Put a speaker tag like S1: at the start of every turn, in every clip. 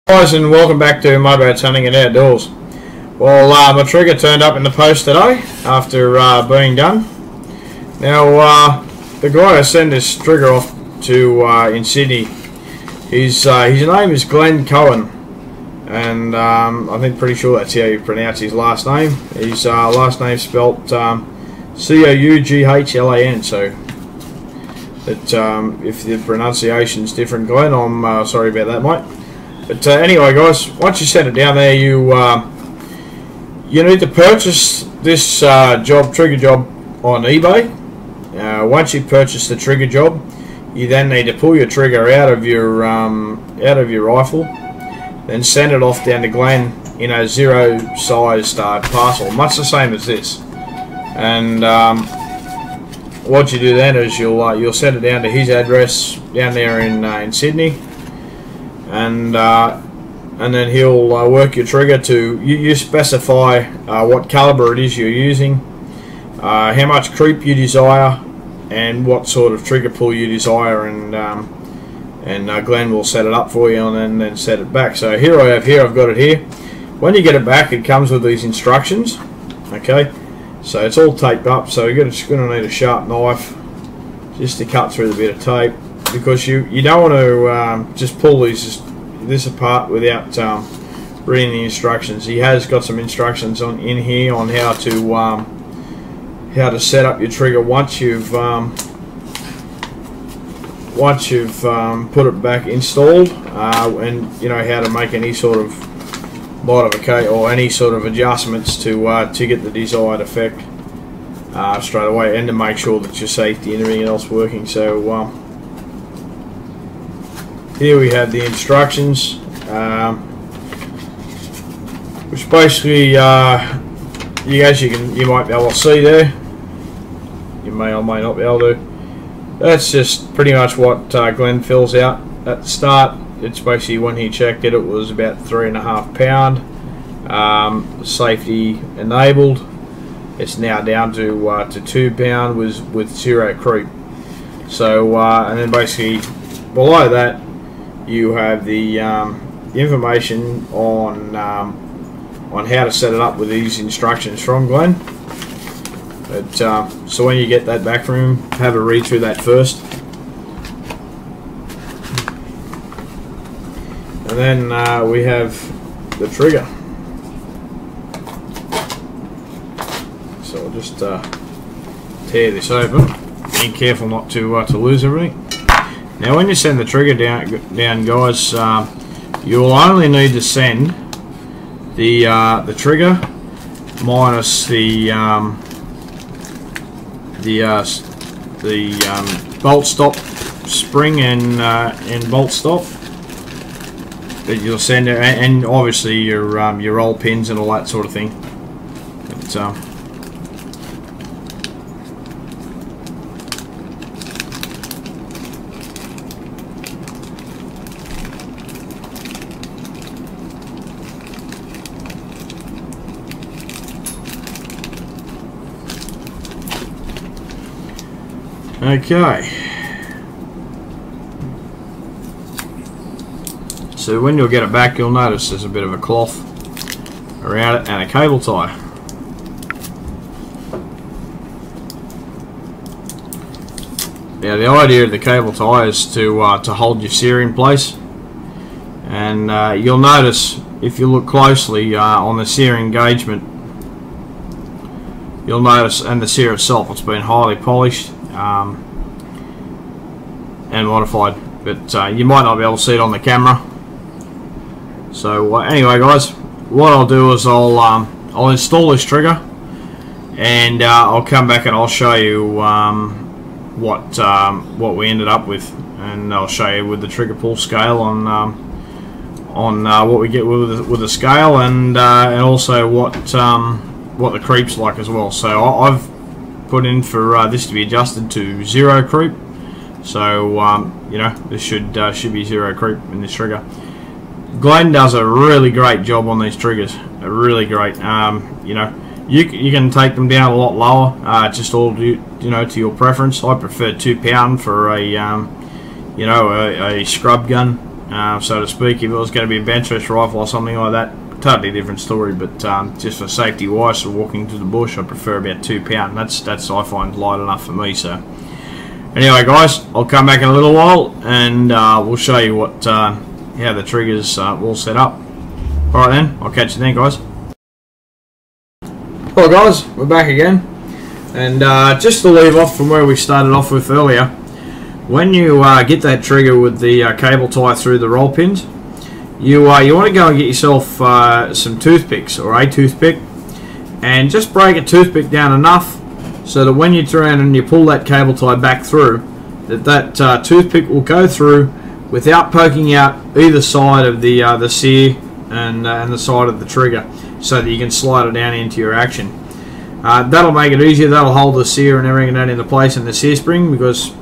S1: Guys, and welcome back to Motorboats Hunting and Outdoors. Well, my trigger turned up in the post today after being done. Now, the guy I sent this trigger off to in Sydney, his name is Glenn Cohen, and I think pretty sure that's how you pronounce his last name. His last name spelt C-O-U-G-H-L-A-N. So that if the pronunciation's different, Glenn, I'm sorry about that, mate. But anyway, guys, once you set it down there, you need to purchase this trigger job on eBay. Once you purchase the trigger job, you then need to pull your trigger out of your rifle, then send it off down to Glenn in a zero-sized parcel, much the same as this. And what you do then is you'll send it down to his address down there in Sydney. And then he'll work your trigger to you specify what caliber it is you're using, how much creep you desire, and what sort of trigger pull you desire, and Glenn will set it up for you and then set it back. So I've got it here. When you get it back, it comes with these instructions. Okay, so it's all taped up. So you're just going to need a sharp knife just to cut through the bit of tape, because you don't want to just pull this apart without reading the instructions. He has got some instructions in here on how to set up your trigger once you've put it back installed, and you know how to make any sort of modification or any sort of adjustments to get the desired effect straight away, and to make sure that your safety and everything else working. So here we have the instructions, which basically you might be able to see there. You may or may not be able to. That's just pretty much what Glenn fills out at the start. It's basically, when he checked it, it was about 3.5 pound. Safety enabled. It's now down to 2 pound with zero creep. So and then basically below that, you have the information on how to set it up with these instructions from Glenn. But so when you get that back from him, have a read through that first, and then we have the trigger. So I'll just tear this open. Be careful not to lose everything. Now, when you send the trigger down, guys, you'll only need to send the trigger minus the bolt stop spring and bolt stop. But you'll send it, and obviously your roll pins and all that sort of thing. But, okay, so when you'll get it back, you'll notice there's a bit of a cloth around it and a cable tie. Now, the idea of the cable tie is to hold your sear in place, and you'll notice, if you look closely on the sear engagement, you'll notice, and the sear itself, it's been highly polished and modified, but you might not be able to see it on the camera. So anyway, guys, what I'll do is I'll install this trigger, and I'll come back and I'll show you what we ended up with, and I'll show you with the trigger pull scale on what we get with the scale, and also what the creep's like as well. So I've put in for this to be adjusted to zero creep, so you know, this should be zero creep in this trigger. Glenn does a really great job on these triggers, really great. You know, you can take them down a lot lower, just all to your preference. I prefer 2 pound for a a scrub gun, so to speak. If it was going to be a bench rest rifle or something like that, totally different story. But just for safety wise, for walking through the bush, I prefer about 2 pound. That's I find light enough for me. So anyway, guys, I'll come back in a little while and we'll show you what how the triggers all set up. Alright then, I'll catch you then, guys. Well, guys, we're back again, and just to leave off from where we started off with earlier, when you get that trigger with the cable tie through the roll pins, you want to go and get yourself some toothpicks or a toothpick, and just break a toothpick down enough so that when you turn and you pull that cable tie back through, that toothpick will go through without poking out either side of the sear and the side of the trigger, so that you can slide it down into your action. That'll make it easier. That'll hold the sear and everything that into place in the sear spring, because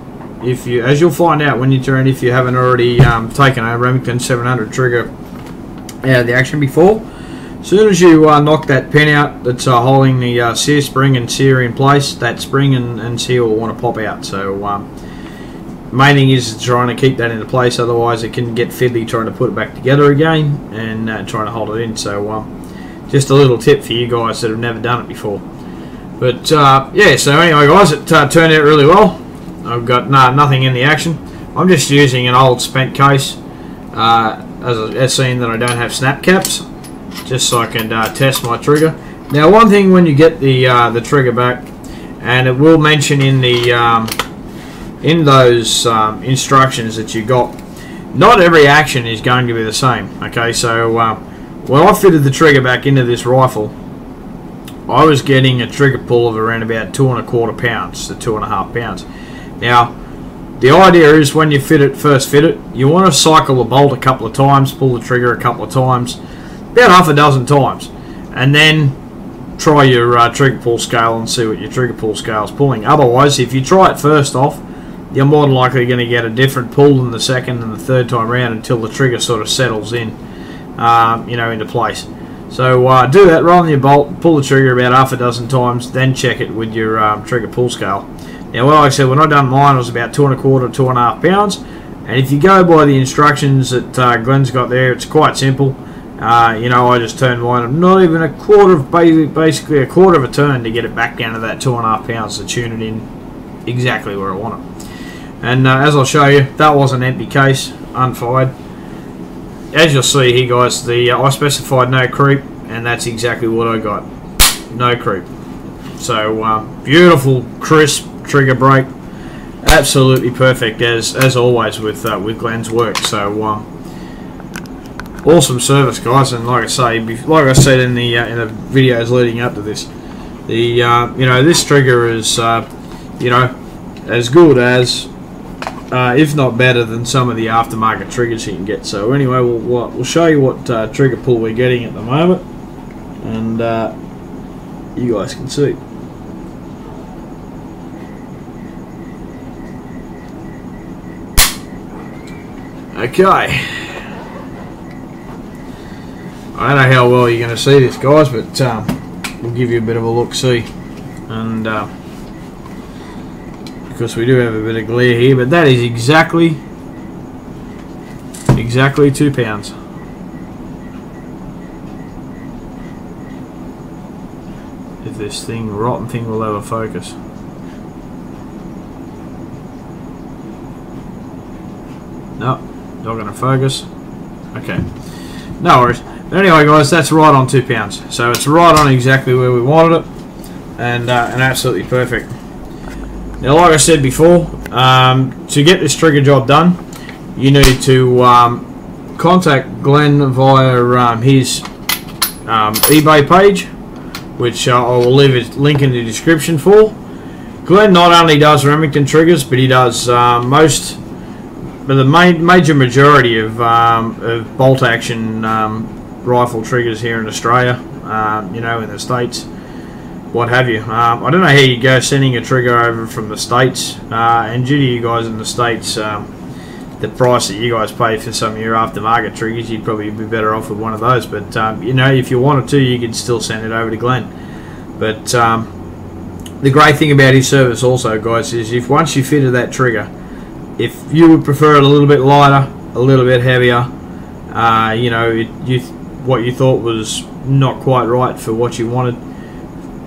S1: if you, as you'll find out when you turn, if you haven't already taken a Remington 700 trigger out of the action before, as soon as you knock that pin out that's holding the sear spring and sear in place, that spring and sear will want to pop out. So main thing is trying to keep that into place, otherwise it can get fiddly trying to put it back together again and trying to hold it in. So just a little tip for you guys that have never done it before. But yeah, so anyway, guys, it turned out really well. I've got nothing in the action. I'm just using an old spent case, as seen that I don't have snap caps, just so I can test my trigger. Now, one thing when you get the trigger back, and it will mention in the in those instructions that you got, not every action is going to be the same. Okay, so when I fitted the trigger back into this rifle, I was getting a trigger pull of around about 2 1/4 pounds to 2.5 pounds. Now, the idea is when you first fit it, you want to cycle the bolt a couple of times, pull the trigger a couple of times, about half a dozen times, and then try your trigger pull scale and see what your trigger pull scale is pulling. Otherwise, if you try it first off, you're more than likely going to get a different pull than the second and the third time around until the trigger sort of settles in, you know, into place. So do that, roll on your bolt, pull the trigger about half a dozen times, then check it with your trigger pull scale. Now, like I said, when I done mine, it was about 2 1/4 to 2.5 pounds, and if you go by the instructions that Glenn's got there, it's quite simple. You know, I just turned mine not even a quarter of, basically a quarter of a turn to get it back down to that 2.5 pounds to tune it in exactly where I want it. And as I'll show you, that was an empty case, unfired. As you'll see here, guys, I specified no creep, and that's exactly what I got. No creep. So beautiful, crisp trigger break, absolutely perfect as always with Glenn's work. So awesome service, guys. And like I say, like I said in the videos leading up to this, you know, this trigger is you know, as good as, if not better than, some of the aftermarket triggers you can get. So anyway, we'll show you what trigger pull we're getting at the moment, and you guys can see. Okay. I don't know how well you're going to see this, guys, but we'll give you a bit of a look-see. And because we do have a bit of glare here, but that is exactly 2 pounds. If this rotten thing will ever focus. No, not going to focus. Okay, no worries. But anyway, guys, that's right on 2 pounds. So it's right on exactly where we wanted it, and absolutely perfect. Now, like I said before, to get this trigger job done, you need to contact Glenn via his eBay page, which I will leave a link in the description for. Glenn not only does Remington triggers, but he does the major majority of bolt action rifle triggers here in Australia, you know, in the States, what have you. I don't know how you go sending a trigger over from the States, and due to you guys in the States, the price that you guys pay for some of your aftermarket triggers, you'd probably be better off with one of those. But you know, if you wanted to, you could still send it over to Glenn. But the great thing about his service also, guys, is if once you fitted that trigger, if you would prefer it a little bit lighter, a little bit heavier. You know, what you thought was not quite right for what you wanted.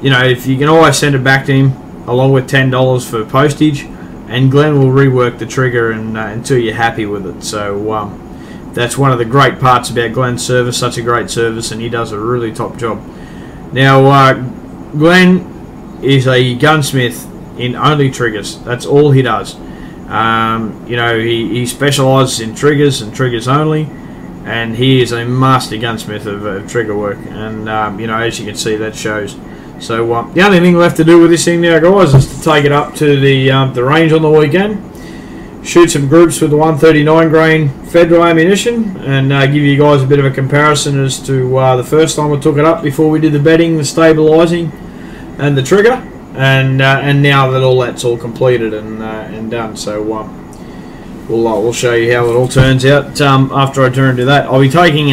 S1: You know, if you can always send it back to him along with $10 for postage, and Glenn will rework the trigger until you're happy with it. So that's one of the great parts about Glenn's service, such a great service, and he does a really top job. Now, Glenn is a gunsmith in only triggers. That's all he does. You know, he specialises in triggers and triggers only, and he is a master gunsmith of trigger work, and you know, as you can see, that shows. So the only thing left to do with this thing now, guys, is to take it up to the range on the weekend, shoot some groups with the 139 grain federal ammunition, and give you guys a bit of a comparison as to the first time we took it up before we did the bedding, the stabilising, and the trigger, and now that all that's all completed and done. So we'll show you how it all turns out after I turn to that. I'll be taking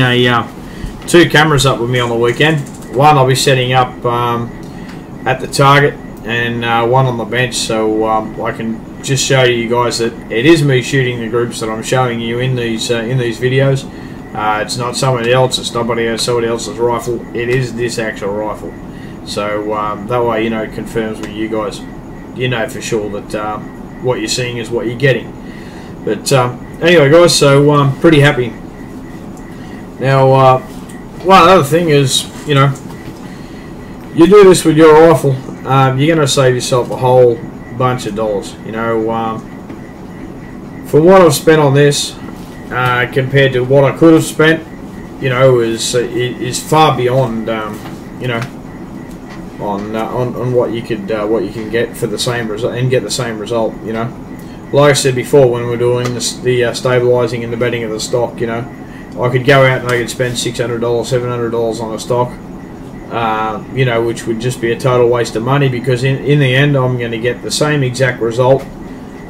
S1: two cameras up with me on the weekend. One I'll be setting up at the target, and one on the bench, so I can just show you guys that it is me shooting the groups that I'm showing you in these videos. It's not somebody else. It's somebody else's rifle. It is this actual rifle. So that way, you know, it confirms with you guys. You know for sure that what you're seeing is what you're getting. But anyway, guys, so I'm pretty happy. Now, one other thing is, you know, you do this with your rifle, you're going to save yourself a whole bunch of dollars. You know, from what I've spent on this compared to what I could have spent, you know, is far beyond, you know, on what you can get for the same result and get the same result. You know, like I said before, when we're doing the stabilising and the bedding of the stock, you know, I could go out and I could spend $600, $700 on a stock, you know, which would just be a total waste of money, because in the end I'm going to get the same exact result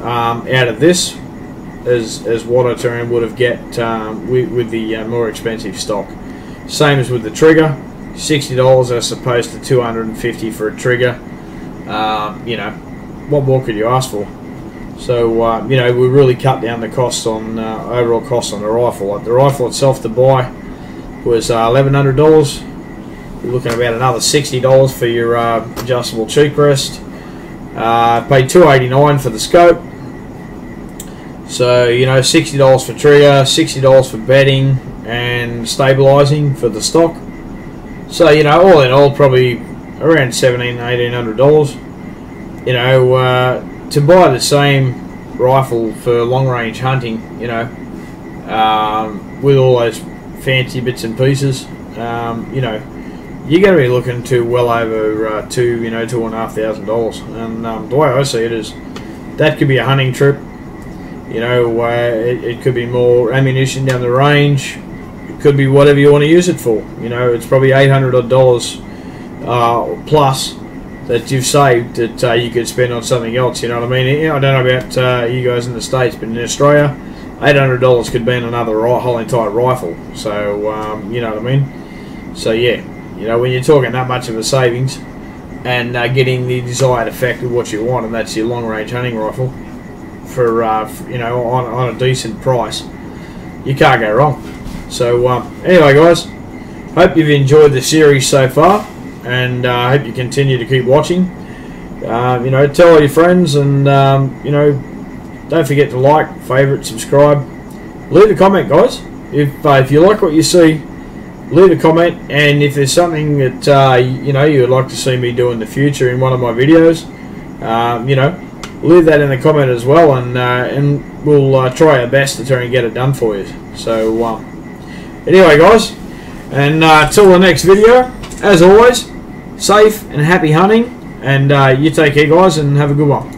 S1: out of this as what I would have get with the more expensive stock. Same as with the trigger, $60 as opposed to $250 for a trigger. You know, what more could you ask for? So you know, we really cut down the costs on overall costs on the rifle. Like the rifle itself to buy was $1,100. You're looking at about another $60 for your adjustable cheek rest. Paid $289 for the scope. So you know, $60 for trigger, $60 for bedding and stabilising for the stock. So you know, all in all, probably around $1,700–1,800. You know, to buy the same rifle for long range hunting, you know, with all those fancy bits and pieces, you know, you're going to be looking to well over $2,500. And the way I see it is, that could be a hunting trip. You know, it could be more ammunition down the range. It could be whatever you want to use it for. You know, it's probably $800 plus that you've saved that you could spend on something else. You know what I mean? I don't know about you guys in the States, but in Australia, $800 could be in another whole entire rifle. So you know what I mean? So yeah, you know, when you're talking that much of a savings and getting the desired effect of what you want, and that's your long range hunting rifle for you know, on a decent price, you can't go wrong. So anyway, guys, hope you've enjoyed the series so far, and I hope you continue to keep watching. You know, tell all your friends, and you know, don't forget to like, favourite, subscribe, leave a comment, guys. If you like what you see, leave a comment, and if there's something that you know, you would like to see me do in the future in one of my videos, you know, leave that in the comment as well, and we'll try our best to try and get it done for you. So anyway, guys, and till the next video, as always, safe and happy hunting, and you take care, guys, and have a good one.